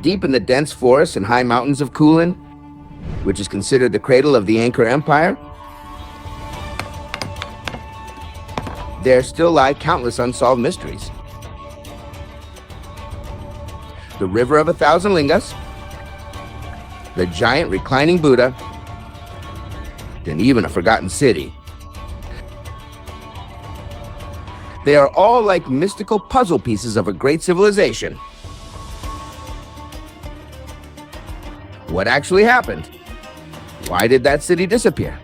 Deep in the dense forests and high mountains of Kulen, which is considered the cradle of the Angkor Empire, there still lie countless unsolved mysteries. The River of 1,000 Lingas, the giant reclining Buddha, and even a forgotten city. They are all like mystical puzzle pieces of a great civilization. What actually happened? Why did that city disappear?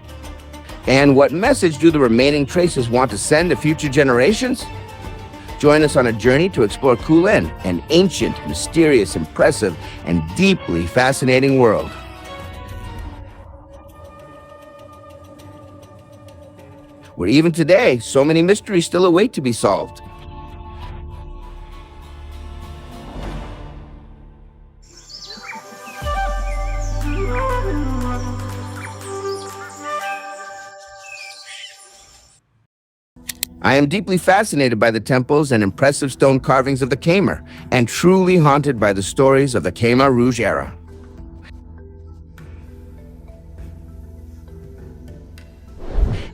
And what message do the remaining traces want to send to future generations? Join us on a journey to explore Kulen, an ancient, mysterious, impressive, and deeply fascinating world. Where even today, so many mysteries still await to be solved. I am deeply fascinated by the temples and impressive stone carvings of the Khmer, and truly haunted by the stories of the Khmer Rouge era.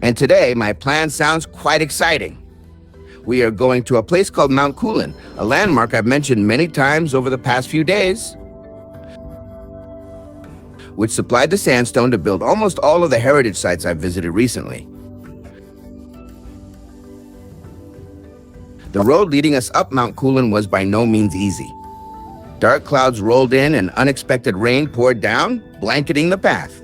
And today, my plan sounds quite exciting. We are going to a place called Mount Kulen, a landmark I've mentioned many times over the past few days, which supplied the sandstone to build almost all of the heritage sites I've visited recently. The road leading us up Mount Kulen was by no means easy. Dark clouds rolled in and unexpected rain poured down, blanketing the path.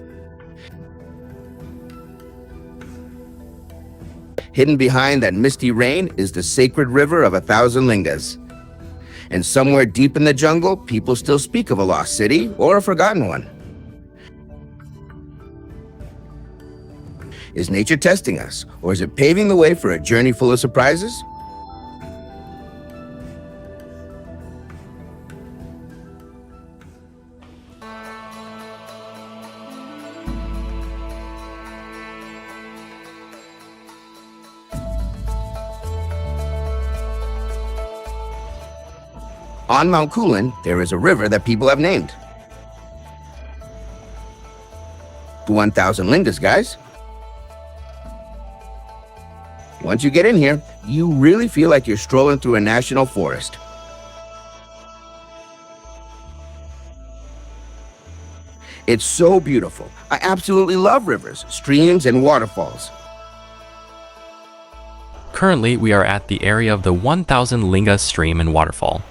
Hidden behind that misty rain is the sacred river of 1,000 Lingas. And somewhere deep in the jungle, people still speak of a lost city or a forgotten one. Is nature testing us, or is it paving the way for a journey full of surprises? On Mount Kulen, there is a river that people have named. The 1,000 Lingas, guys. Once you get in here, you really feel like you're strolling through a national forest. It's so beautiful. I absolutely love rivers, streams, and waterfalls. Currently, we are at the area of the 1,000 Lingas stream and waterfall.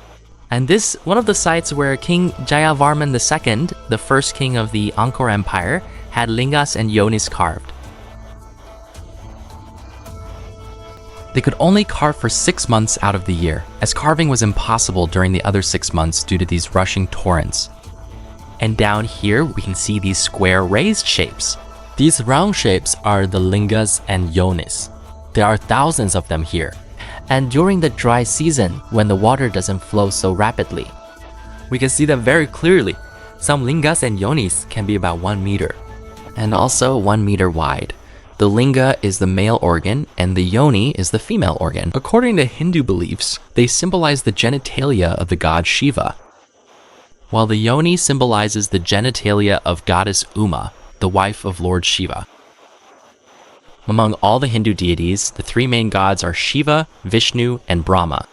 And this one of the sites where King Jayavarman II, the first king of the Angkor Empire, had lingas and yonis carved. They could only carve for 6 months out of the year, as carving was impossible during the other 6 months due to these rushing torrents. And down here, we can see these square raised shapes. These round shapes are the lingas and yonis. There are thousands of them here. And during the dry season, when the water doesn't flow so rapidly, we can see them very clearly. Some lingas and yonis can be about 1 meter, and also 1 meter wide. The linga is the male organ, and the yoni is the female organ. According to Hindu beliefs, they symbolize the genitalia of the god Shiva, while the yoni symbolizes the genitalia of goddess Uma, the wife of Lord Shiva. Among all the Hindu deities, the 3 main gods are Shiva, Vishnu, and Brahma.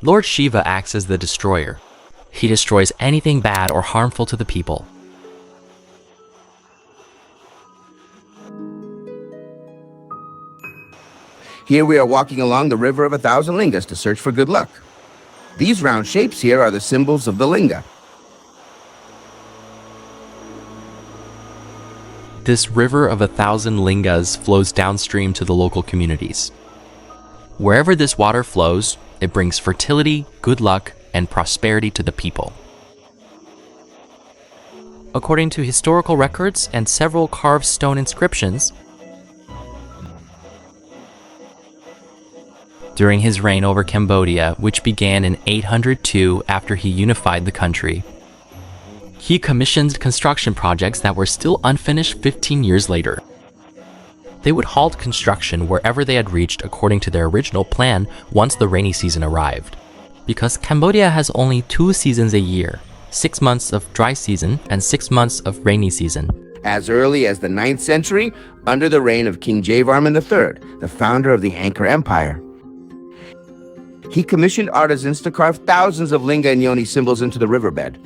Lord Shiva acts as the destroyer. He destroys anything bad or harmful to the people. Here we are walking along the river of 1,000 Lingas to search for good luck. These round shapes here are the symbols of the linga. This river of 1,000 lingas flows downstream to the local communities. Wherever this water flows, it brings fertility, good luck, and prosperity to the people. According to historical records and several carved stone inscriptions, during his reign over Cambodia, which began in 802 after he unified the country, he commissioned construction projects that were still unfinished 15 years later. They would halt construction wherever they had reached according to their original plan once the rainy season arrived. because Cambodia has only 2 seasons a year, 6 months of dry season and 6 months of rainy season. As early as the 9th century, under the reign of King Jayavarman III, the founder of the Angkor Empire. He commissioned artisans to carve thousands of Linga and Yoni symbols into the riverbed.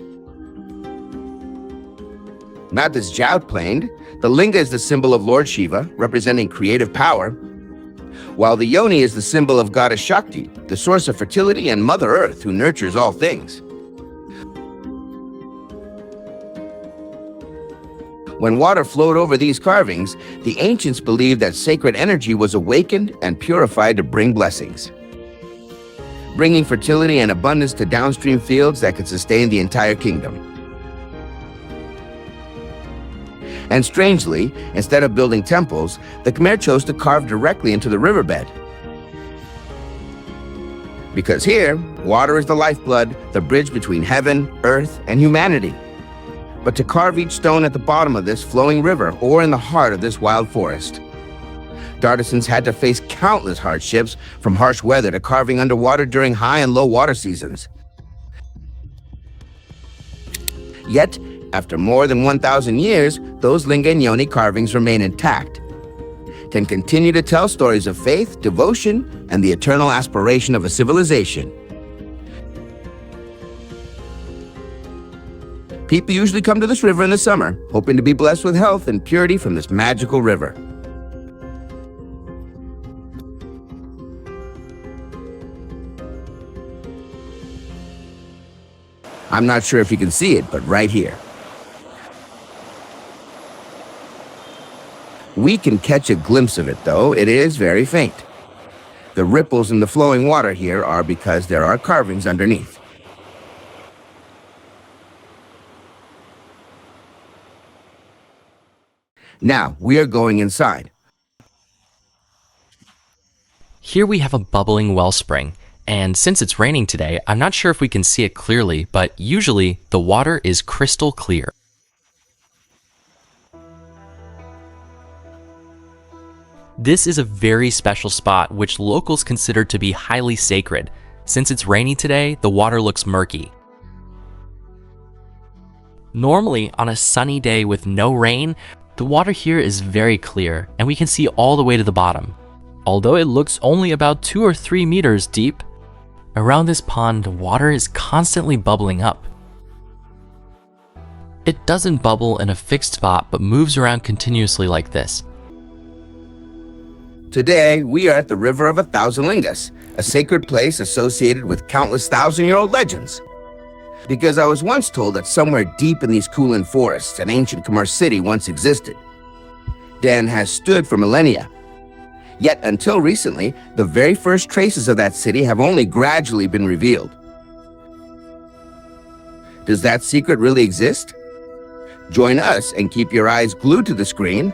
Not as Jao claimed, the Linga is the symbol of Lord Shiva, representing creative power, while the Yoni is the symbol of Goddess Shakti, the source of fertility and Mother Earth who nurtures all things. When water flowed over these carvings, the ancients believed that sacred energy was awakened and purified to bring blessings, bringing fertility and abundance to downstream fields that could sustain the entire kingdom. And strangely, instead of building temples, the Khmer chose to carve directly into the riverbed. Because here, water is the lifeblood, the bridge between heaven, earth, and humanity. But to carve each stone at the bottom of this flowing river or in the heart of this wild forest, the artisans had to face countless hardships, from harsh weather to carving underwater during high and low water seasons. Yet, after more than 1,000 years, those Linga and Yoni carvings remain intact, can continue to tell stories of faith, devotion, and the eternal aspiration of a civilization. People usually come to this river in the summer, hoping to be blessed with health and purity from this magical river. I'm not sure if you can see it, but right here. We can catch a glimpse of it, though it is very faint. The ripples in the flowing water here are because there are carvings underneath. Now, we are going inside. Here we have a bubbling wellspring, and since it's raining today, I'm not sure if we can see it clearly, but usually the water is crystal clear. This is a very special spot which locals consider to be highly sacred. Since it's rainy today, the water looks murky. Normally, on a sunny day with no rain, the water here is very clear, and we can see all the way to the bottom. Although it looks only about 2 or 3 meters deep, around this pond, water is constantly bubbling up. It doesn't bubble in a fixed spot, but moves around continuously like this. Today, we are at the River of 1,000 Lingas, a sacred place associated with countless thousand-year-old legends. Because I was once told that somewhere deep in these Kulen forests, an ancient Khmer city once existed. Den has stood for millennia. Yet until recently, the very first traces of that city have only gradually been revealed. Does that secret really exist? Join us and keep your eyes glued to the screen,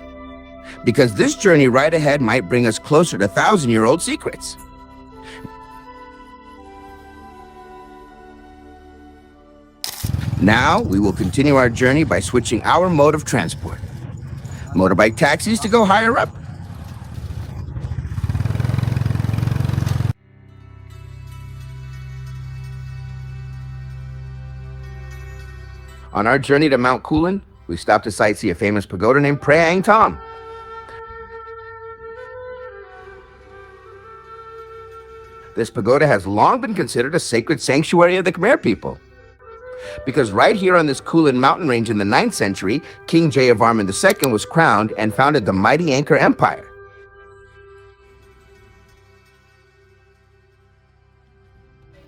because this journey right ahead might bring us closer to thousand-year-old secrets. Now, we will continue our journey by switching our mode of transport. Motorbike taxis to go higher up. On our journey to Mount Kulen, we stopped to sightsee a famous pagoda named Prayang Thom. This pagoda has long been considered a sacred sanctuary of the Khmer people. Because right here on this Kulen mountain range in the 9th century, King Jayavarman II was crowned and founded the mighty Angkor Empire.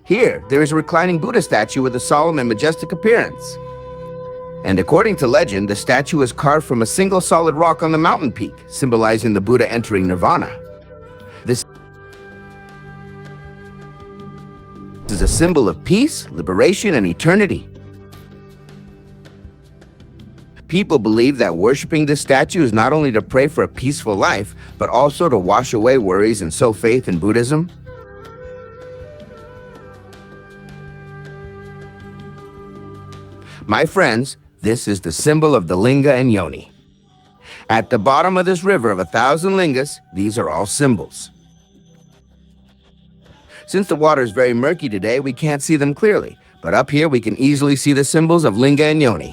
Here, there is a reclining Buddha statue with a solemn and majestic appearance. And according to legend, the statue is carved from a single solid rock on the mountain peak, symbolizing the Buddha entering nirvana. This is a symbol of peace, liberation, and eternity. People believe that worshiping this statue is not only to pray for a peaceful life, but also to wash away worries and sow faith in Buddhism. My friends, this is the symbol of the Linga and Yoni. At the bottom of this river of 1,000 Lingas, these are all symbols. Since the water is very murky today, we can't see them clearly, but up here we can easily see the symbols of Linga and Yoni.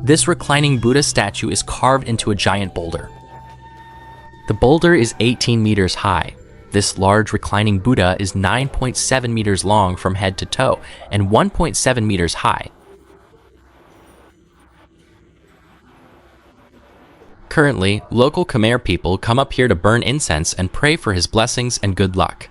This reclining Buddha statue is carved into a giant boulder. The boulder is 18 meters high. This large reclining Buddha is 9.7 meters long from head to toe and 1.7 meters high. Currently, local Khmer people come up here to burn incense and pray for his blessings and good luck.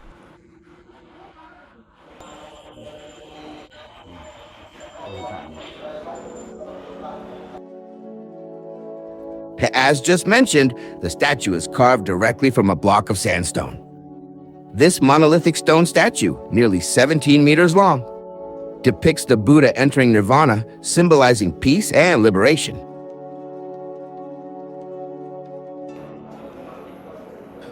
As just mentioned, the statue is carved directly from a block of sandstone. This monolithic stone statue, nearly 17 meters long, depicts the Buddha entering nirvana, symbolizing peace and liberation.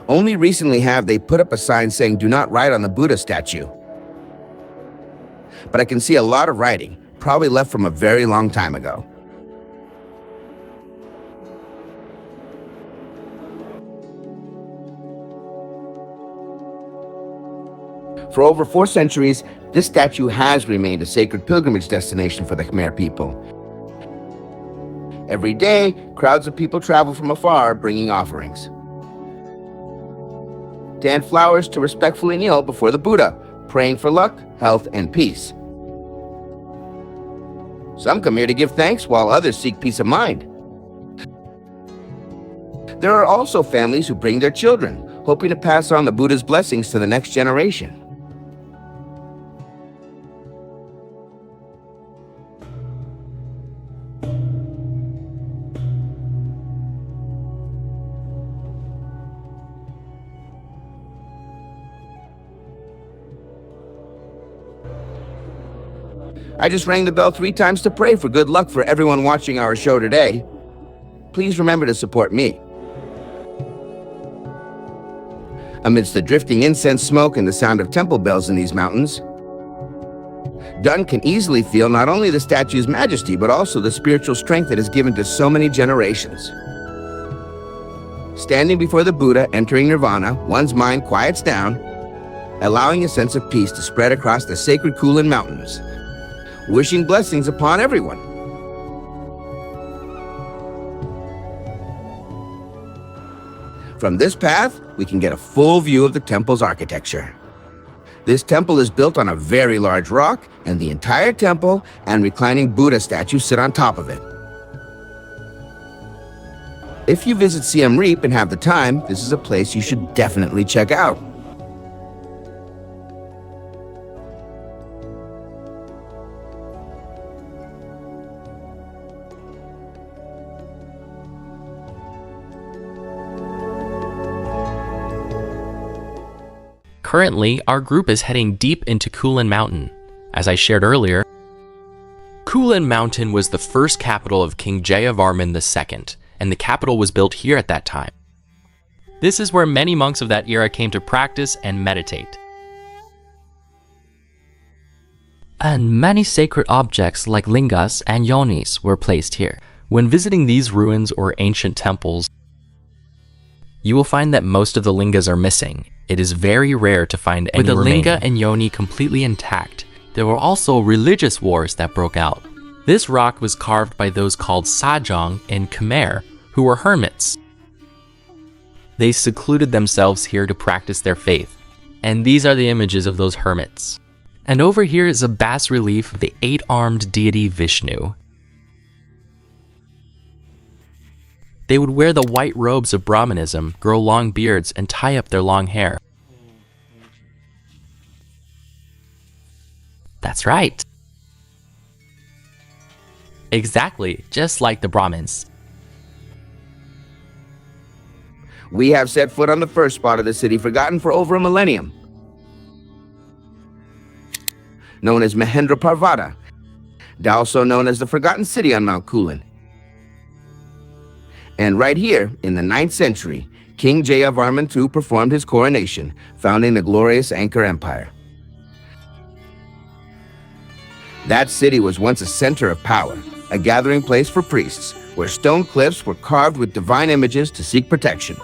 Only recently have they put up a sign saying "Do not write on the Buddha statue." But I can see a lot of writing, probably left from a very long time ago. For over 4 centuries, this statue has remained a sacred pilgrimage destination for the Khmer people. Every day, crowds of people travel from afar bringing offerings. To hand flowers to respectfully kneel before the Buddha, praying for luck, health, and peace. Some come here to give thanks while others seek peace of mind. There are also families who bring their children, hoping to pass on the Buddha's blessings to the next generation. I just rang the bell 3 times to pray for good luck for everyone watching our show today. Please remember to support me. Amidst the drifting incense smoke and the sound of temple bells in these mountains, Dun can easily feel not only the statue's majesty, but also the spiritual strength it has given to so many generations. Standing before the Buddha entering nirvana, one's mind quiets down, allowing a sense of peace to spread across the sacred Kulen mountains, wishing blessings upon everyone. From this path, we can get a full view of the temple's architecture. This temple is built on a very large rock, and the entire temple and reclining Buddha statue sit on top of it. If you visit Siem Reap and have the time, this is a place you should definitely check out. Currently, our group is heading deep into Kulen Mountain. As I shared earlier, Kulen Mountain was the first capital of King Jayavarman II, and the capital was built here at that time. This is where many monks of that era came to practice and meditate. And many sacred objects like lingas and yonis were placed here. When visiting these ruins or ancient temples, you will find that most of the lingas are missing. It is very rare to find any remaining. With the linga and yoni completely intact, there were also religious wars that broke out. This rock was carved by those called Sajong in Khmer, who were hermits. They secluded themselves here to practice their faith, and these are the images of those hermits. And over here is a bas relief of the 8-armed deity Vishnu. They would wear the white robes of Brahmanism, grow long beards, and tie up their long hair. That's right. Exactly, just like the Brahmins. We have set foot on the first spot of the city forgotten for over a millennium, known as Mahendra Parvata, also known as the Forgotten City on Mount Kulen. And right here, in the 9th century, King Jayavarman II performed his coronation, founding the glorious Angkor Empire. That city was once a center of power, a gathering place for priests, where stone cliffs were carved with divine images to seek protection.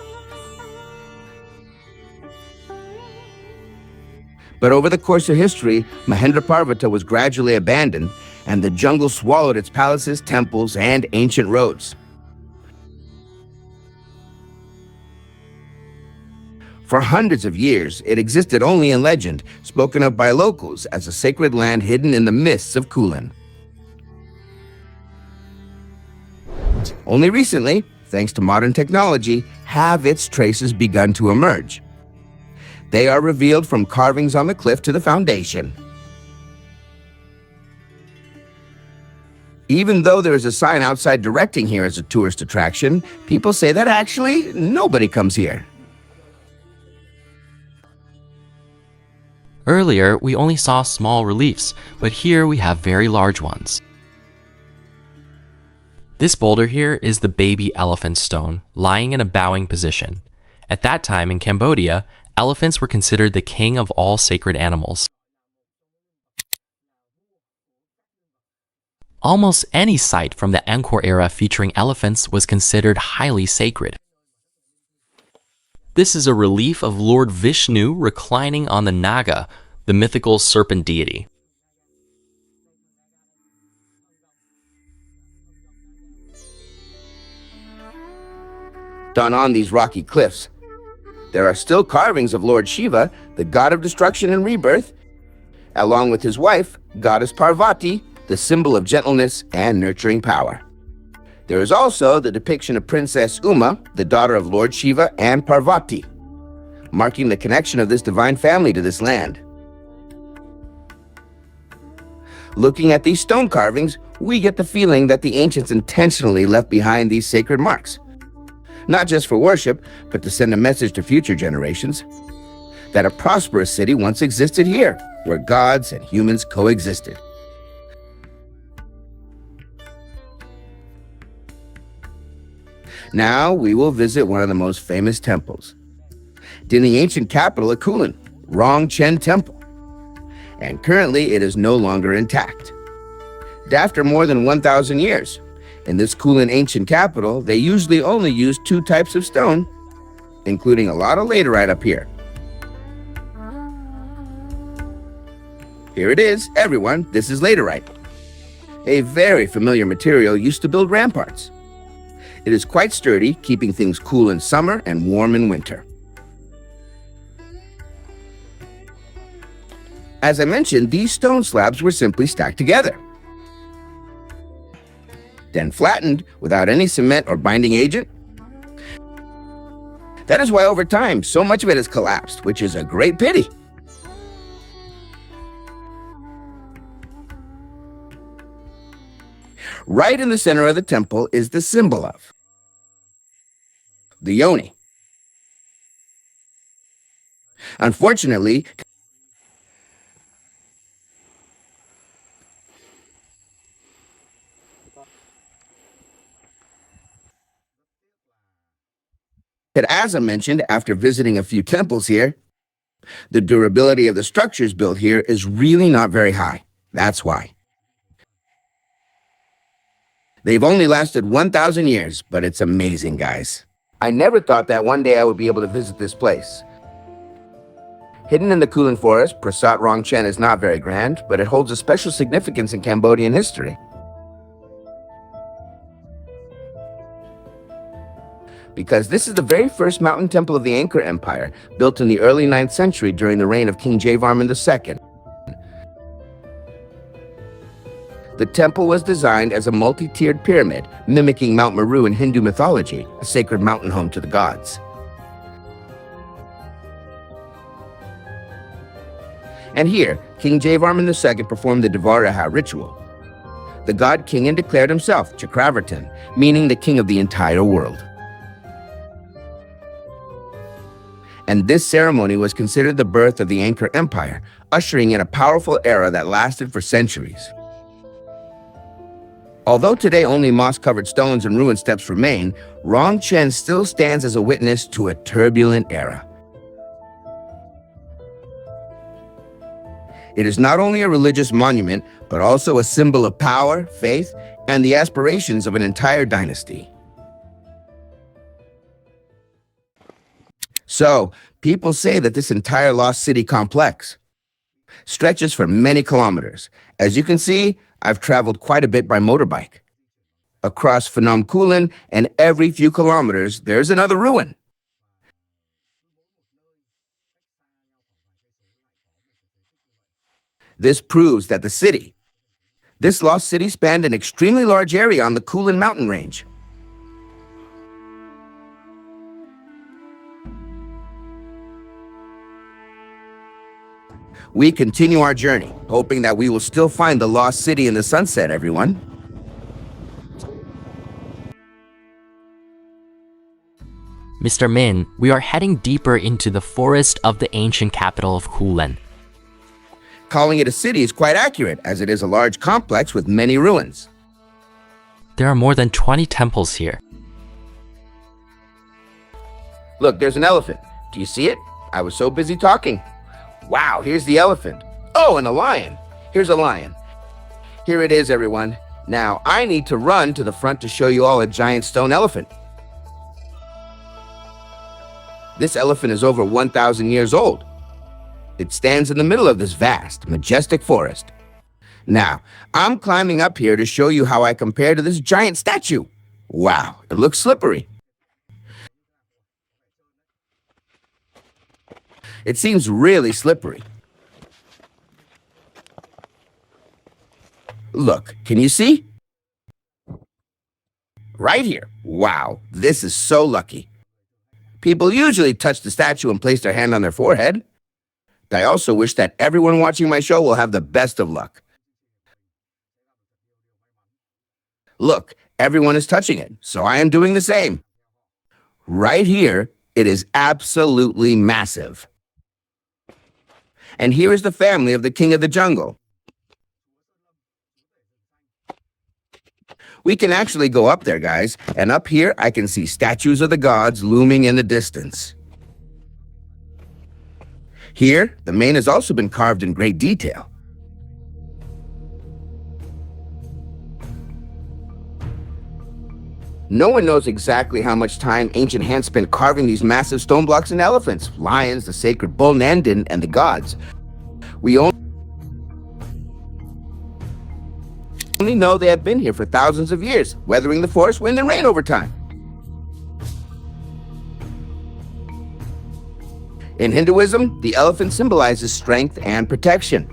But over the course of history, Mahendraparvata was gradually abandoned, and the jungle swallowed its palaces, temples, and ancient roads. For hundreds of years, it existed only in legend, spoken of by locals as a sacred land hidden in the mists of Kulen. Only recently, thanks to modern technology, have its traces begun to emerge. They are revealed from carvings on the cliff to the foundation. Even though there is a sign outside directing here as a tourist attraction, people say that actually nobody comes here. Earlier, we only saw small reliefs, but here we have very large ones. This boulder here is the baby elephant stone, lying in a bowing position. At that time in Cambodia, elephants were considered the king of all sacred animals. Almost any site from the Angkor era featuring elephants was considered highly sacred. This is a relief of Lord Vishnu reclining on the Naga, the mythical serpent deity. On these rocky cliffs, there are still carvings of Lord Shiva, the god of destruction and rebirth, along with his wife, goddess Parvati, the symbol of gentleness and nurturing power. There is also the depiction of Princess Uma, the daughter of Lord Shiva and Parvati, marking the connection of this divine family to this land. Looking at these stone carvings, we get the feeling that the ancients intentionally left behind these sacred marks, not just for worship, but to send a message to future generations that a prosperous city once existed here, where gods and humans coexisted. Now we will visit one of the most famous temples in the ancient capital of Kulen, Rong Chen Temple. And currently it is no longer intact. After more than 1,000 years, in this Kulen ancient capital, they usually only use two types of stone, including a lot of laterite up here. Here it is, everyone, this is laterite, a very familiar material used to build ramparts. It is quite sturdy, keeping things cool in summer and warm in winter. As I mentioned, these stone slabs were simply stacked together, then flattened without any cement or binding agent. That is why over time, so much of it has collapsed, which is a great pity. Right in the center of the temple is the symbol of the yoni. Unfortunately, as I mentioned, after visiting a few temples here, the durability of the structures built here is really not very high. That's why. They've only lasted 1,000 years, but it's amazing, guys. I never thought that one day I would be able to visit this place. Hidden in the Kulen forest, Prasat Rong Chen is not very grand, but it holds a special significance in Cambodian history. Because this is the very first mountain temple of the Angkor Empire, built in the early 9th century during the reign of King Jayavarman II. The temple was designed as a multi-tiered pyramid, mimicking Mount Meru in Hindu mythology, a sacred mountain home to the gods. And here, King Jayavarman II performed the Devaraha ritual. The god king and declared himself Chakravartin, meaning the king of the entire world. And this ceremony was considered the birth of the Angkor Empire, ushering in a powerful era that lasted for centuries. Although today only moss-covered stones and ruined steps remain, Rong Chen still stands as a witness to a turbulent era. It is not only a religious monument, but also a symbol of power, faith, and the aspirations of an entire dynasty. So, people say that this entire lost city complex stretches for many kilometers. As you can see, I've traveled quite a bit by motorbike. Across Phnom Kulen, and every few kilometers, there's another ruin. This proves that this lost city spanned an extremely large area on the Kulen mountain range. We continue our journey, hoping that we will still find the lost city in the sunset, everyone. Mr. Min, we are heading deeper into the forest of the ancient capital of Kulen. Calling it a city is quite accurate, as it is a large complex with many ruins. There are more than 20 temples here. Look, there's an elephant. Do you see it? I was so busy talking. Wow, here's the elephant. Oh, and a lion. Here's a lion. Here it is, everyone. Now, I need to run to the front to show you all a giant stone elephant. This elephant is over 1,000 years old. It stands in the middle of this vast, majestic forest. Now, I'm climbing up here to show you how I compare to this giant statue. Wow, it looks slippery. It seems really slippery. Look, can you see? Right here. Wow, this is so lucky. People usually touch the statue and place their hand on their forehead. I also wish that everyone watching my show will have the best of luck. Look, everyone is touching it, so I am doing the same. Right here, it is absolutely massive. And here is the family of the king of the jungle. We can actually go up there, guys, and up here I can see statues of the gods looming in the distance. Here, the mane has also been carved in great detail. No one knows exactly how much time ancient hands spent carving these massive stone blocks and elephants, lions, the sacred bull Nandin, and the gods. We only know they have been here for thousands of years, weathering the forest, wind, and rain over time. In Hinduism, the elephant symbolizes strength and protection.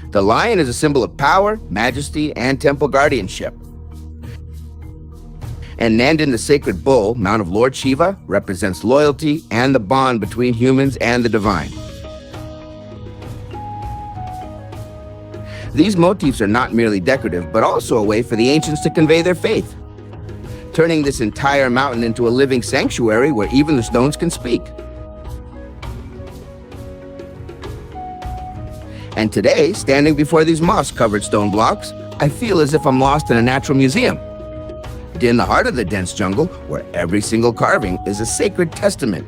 The lion is a symbol of power, majesty, and temple guardianship. And Nandin, the sacred bull, mount of Lord Shiva, represents loyalty and the bond between humans and the divine. These motifs are not merely decorative, but also a way for the ancients to convey their faith, turning this entire mountain into a living sanctuary where even the stones can speak. And today, standing before these moss-covered stone blocks, I feel as if I'm lost in a natural museum. In the heart of the dense jungle, where every single carving is a sacred testament,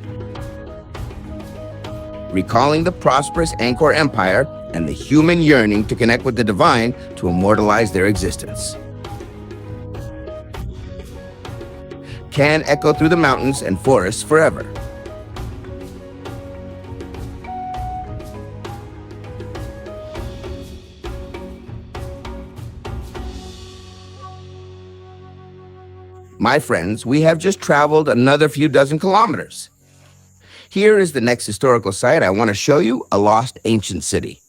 recalling the prosperous Angkor Empire and the human yearning to connect with the divine to immortalize their existence. Can echo through the mountains and forests forever. My friends, we have just traveled another few dozen kilometers. Here is the next historical site I want to show you, a lost ancient city.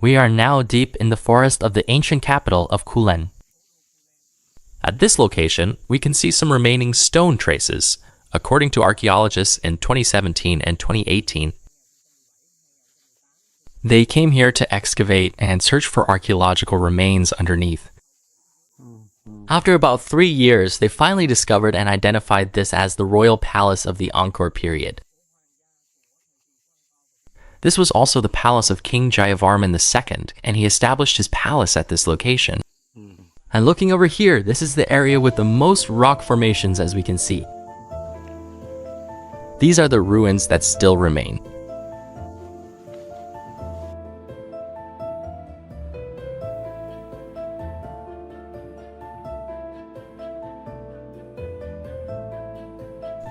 We are now deep in the forest of the ancient capital of Kulen. At this location, we can see some remaining stone traces. According to archaeologists in 2017 and 2018, they came here to excavate and search for archaeological remains underneath. After about 3 years, they finally discovered and identified this as the royal palace of the Angkor period. This was also the palace of King Jayavarman II, and he established his palace at this location. And looking over here, this is the area with the most rock formations, as we can see. These are the ruins that still remain.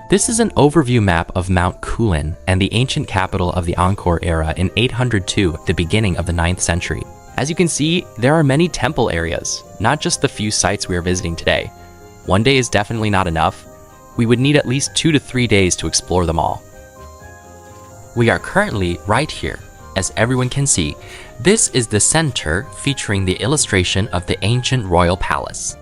This is an overview map of Mount Kulen and the ancient capital of the Angkor era in 802, the beginning of the 9th century. As you can see, there are many temple areas, not just the few sites we are visiting today. One day is definitely not enough. We would need at least 2 to 3 days to explore them all. We are currently right here. As everyone can see, this is the center featuring the illustration of the ancient royal palace.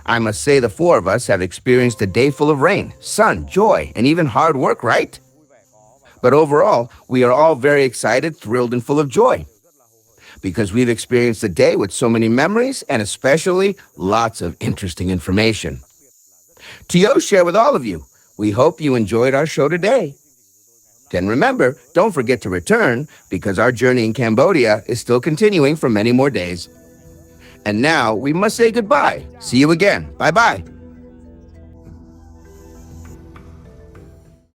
I must say the four of us have experienced a day full of rain, sun, joy, and even hard work, right? But overall, we are all very excited, thrilled, and full of joy. Because we've experienced a day with so many memories and especially lots of interesting information. To share with all of you, we hope you enjoyed our show today. Then remember, don't forget to return because our journey in Cambodia is still continuing for many more days. And now we must say goodbye. See you again. Bye-bye.